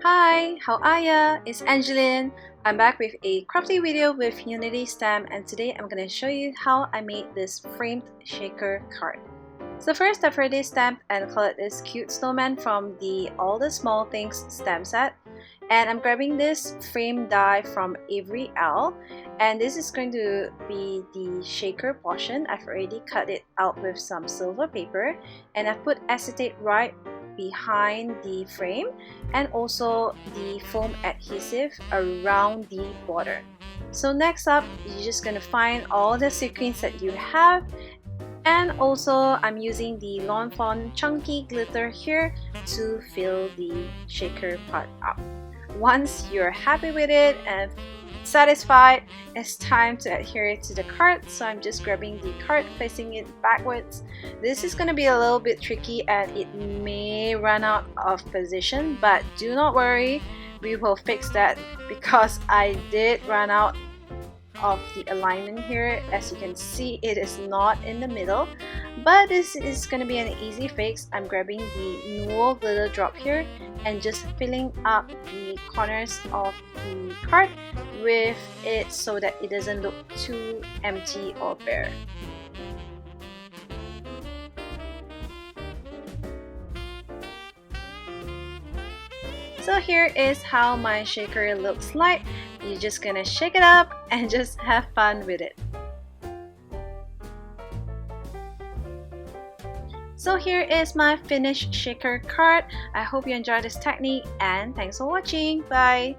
Hi, how are ya? It's Angeline. I'm back with a crafty video with Unity stamp, and today I'm going to show you how I made this framed shaker card. So first, I've already stamped and colored this cute snowman from the All the Small Things stamp set, and I'm grabbing this frame die from Avery Elle, and this is going to be the shaker portion. I've already cut it out with some silver paper, and I've put acetate right behind the frame and also the foam adhesive around the border. So next up, you're just going to find all the sequins that you have, and also I'm using the Fawn chunky glitter here to fill the shaker part up. Once you're happy with it and satisfied, it's time to adhere it to the card. So I'm just grabbing the card, placing it backwards. This is going to be a little bit tricky and it may run out of position, but do not worry, we will fix that because I did run out of the alignment here. As you can see, it is not in the middle, but this is going to be an easy fix. I'm grabbing the Nuvo glitter drop here and just filling up the corners of the card with it so that it doesn't look too empty or bare. So here is how my shaker looks like. You're just gonna shake it up and just have fun with it. So here is my finished shaker card. I hope you enjoyed this technique and thanks for watching. Bye!